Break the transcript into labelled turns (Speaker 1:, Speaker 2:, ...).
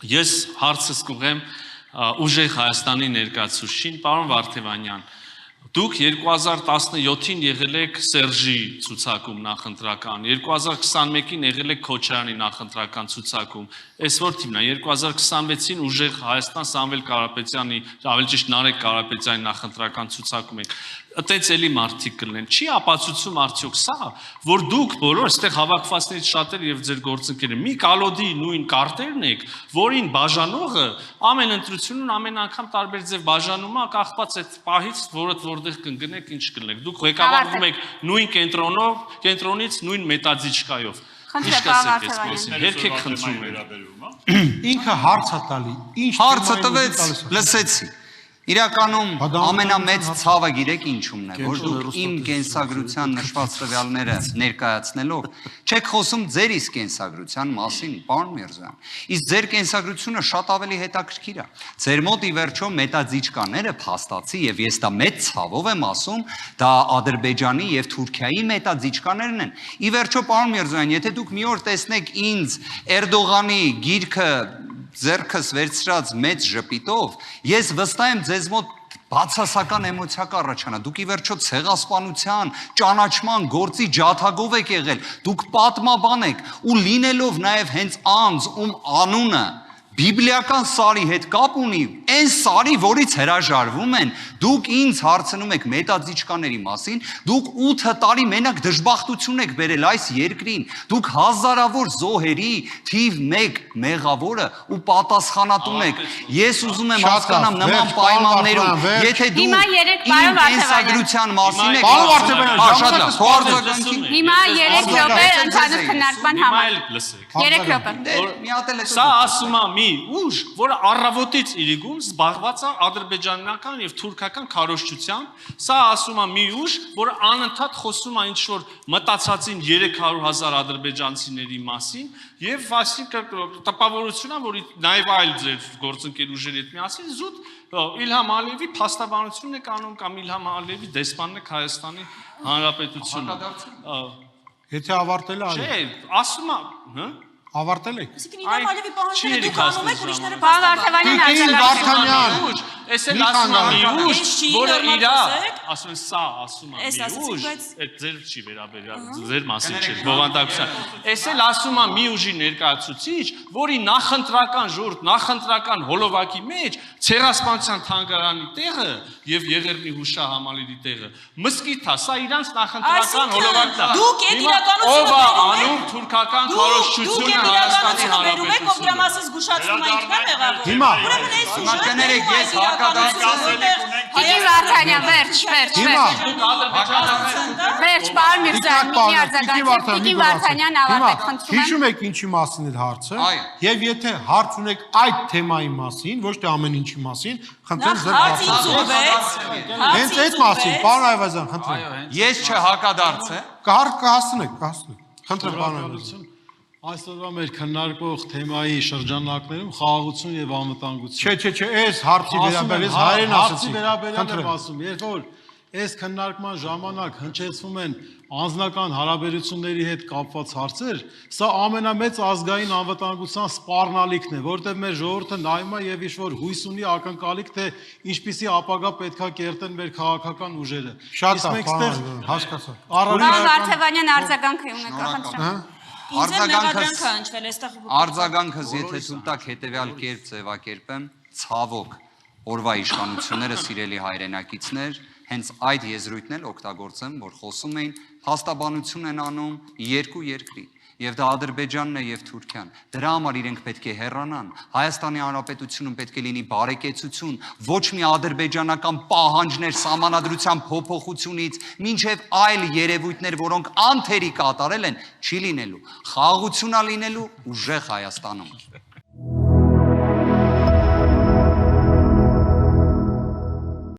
Speaker 1: Ես հարցս կուղեմ ուժեղ Հայաստանի ներկայացուցիչին, պարոն Վարդևանյան, դուք 2017-ին եղել եք Սերժի ցուցակում նախընտրական, 2021-ին եղել եք Քոչարյանի նախընտրական ցուցակում, այսօր թիմն է 2026-ին ուժեղ Հայաստան Սամվել Կարապետյանի, ավելի ճիշտ Նարեկ Կարապետյանի նախընտրական ցուցակում եք։ Այդտենց էլի մարդիկ կլինեն։ Չի ապացուցում արդյոք սա, որ դուք բոլոր այստեղ հավաքվածներից շատերը եւ ձեր գործընկերները մի կալոդի նույն կարտերն եք, որին բաժանողը ամեն ընտրությունում ամեն անգամ տարբեր ձև բաժանում է, կախված այդ պահից, որտեղ կընկնեք, ինչ կլինեք։ Դուք ղեկավարվում եք նույն կենտրոնից նույն մետաձիչկայով։ Ինչ կասեք այսպես։ Երբեք խնդրում եք։
Speaker 2: Ինքը հարց է տալի։ Ինչ
Speaker 3: հարցը տվեց, լսեցի։ Իրականում ամենամեծ ցավը գիրեք ինչումն է, որ դուք իմ կենսագրության նշված տվյալները ներկայացնելով չեք խոսում ձեր իսկ կենսագրության մասին, պարոն Միրզոյան։ Իսկ ձեր կենսագրությունը շատ ավելի հետաքրքիր է։ Ձեր մոտ ի վերջո մետաձիչկաները փաստացի, եւ ես դա մեծ ցավով եմ ասում, դա Ադրբեջանի եւ Թուրքիայի մետաձիչկաներն են։ Ի վերջո, պարոն Միրզոյան, եթե դուք մի օր տեսնեք ինձ Էրդողանի գիրքը ձեռքս վերցրած մեծ ժպիտով, ես վստահ եմ ձեզ մոտ բացասական էմոցիա կառաջանա, դուք ի վերջո ցեղասպանության, ճանաչման գործի ջաթագով եք եղել, դուք պատմաբան եք ու լինելով նաև հենց անձ, ում անունը բիբլիական սարի հետ կապ ունի, այն սարի, որից հրաժարվում են, դուք ինձ հարցնում եք մետաձիչկաների մասին, դուք 8 տարի մենակ դժբախտություն եք բերել այս երկրին, դուք հազարավոր զոհերի թիվ 1 մեղավորը ու պատասխանատուն եք։ Ես ուզում եմ հասկանամ նման պայմաններում, եթե դուք իմ կենսագրության մասին եք
Speaker 4: Հիմա 3 րոպե ընդհանուր քննարկման համար։ 3 րոպե։
Speaker 1: Սա ասում է մի ուժ, որը առավոտից իրիկում զբաղված է ադրբեջանական եւ թուրքական քարոզչությամբ, սա ասում է մի ուժ, որը անընդհատ խոսում է ինչ որ մտածածին 300,000 ադրբեջանցիների մասին եւ այսինքն տպավորություն է, որ նաեւ այլ ձեր գործընկեր ուժերի հետ միասին զուտ Իլհամ Ալիևի փաստաբանությունն է կանում կամ Իլհամ Ալիևի դեսպանն է Հայաստանի Հանրապետությունը։
Speaker 2: Եթե ավարտել է,
Speaker 1: չէ, ասում է, հա
Speaker 2: ավարտել եք։
Speaker 5: Այսինքն Իլհամ Ալիևի պահանջները դուք անում եք, ուրիշները
Speaker 1: Վարդանյան, այս էլ ասում է մի ուժ, որը իրա, ասում են սա, ասում է մի ուժ, այդ ձեր չի վերաբերյալ, ձեր մասին չէ, բովանդակության։ Այս էլ ասում է մի ուժի ներկայացուցիչ, որի նախընտրական ժողովուրդ, նախընտրական հոլովակի մեջ ցեղասպանության թանգարանի տեղը եւ Եղեռնի հուշահամալիրի տեղը մսկիթ է, սա իրանց նախընտրական հոլովակն է։
Speaker 5: Դուք այդ իրականությունը
Speaker 1: ով է անում թուրքական քարոզչությունը Հայաստանի
Speaker 5: Հանրապետությունում, ով դրա մասը զգուշացնում է ինքն է մեղավոր։
Speaker 2: Հիմա
Speaker 5: ուրեմն այս ուժը
Speaker 3: կներեք, ես հակադարձում
Speaker 4: Տիկին Վարդանյան, վերջ։ Վերջ, պարոն Միրզոյան, մի արձագանք, Տիկին Վարդանյան ավարտեք, խնդրում եմ։
Speaker 2: Հիշում եք ինչի մասին է հարցը, եւ եթե հարց ունեք այդ թեմայի մասին, ոչ թե ամեն ինչի մասին, խնդրեմ ձեր հարցը։ Հենց այդ մասին, պարոն Այվազյան, խնդրեմ։
Speaker 3: Ես չհակադարձ է։
Speaker 2: Կհասնեք։ Խնդրեմ, պարոն Այվազյան։
Speaker 6: Այսօրվա մեր քննարկվող թեմայի շրջանակներում խաղաղություն եւ անվտանգություն։
Speaker 2: Չէ, այս հարցի վերաբերյալ ես հայերեն ասացի։
Speaker 6: Հարցի վերաբերյալ եմ ասում, երբ որ այս քննարկման ժամանակ հնչեցվում են անձնական հարաբերությունների հետ կապված հարցեր, սա ամենամեծ ազգային անվտանգության սպառնալիքն է, որտեղ մեր ժողովուրդը նայում է եւ ինչ-որ հույս ունի ակնկալիք, թե ինչպիսի ապագա պետքա կերտեն մեր քաղաքական ուժերը։
Speaker 2: Շատ հասկացա։
Speaker 4: Պարոն Վարդևանյան արձագանք ունեք, խնդրեմ։
Speaker 3: Արձագանքս եթե ցույց տաք հետեւյալ կերպ ձևակերպեմ, ցավոք օրվա իշխանությունները սիրելի հայրենակիցներ հենց այդ եզրույթն էլ օգտագործեմ, որ խոսում էին փաստաբանություն են անում երկու երկրի եւ դա Ադրբեջանն է եւ Թուրքիան։ Դրա համար իրենք պետք է հեռանան։ Հայաստանի Հանրապետությունում պետք է լինի բարեկեցություն, ոչ մի ադրբեջանական պահանջներ սահմանադրության փոփոխությունից, մինչեւ այլ երևույթներ, որոնք անթերի կատարել են, չի լինելու։ Խաղաղություն է լինելու ուժեղ Հայաստանում։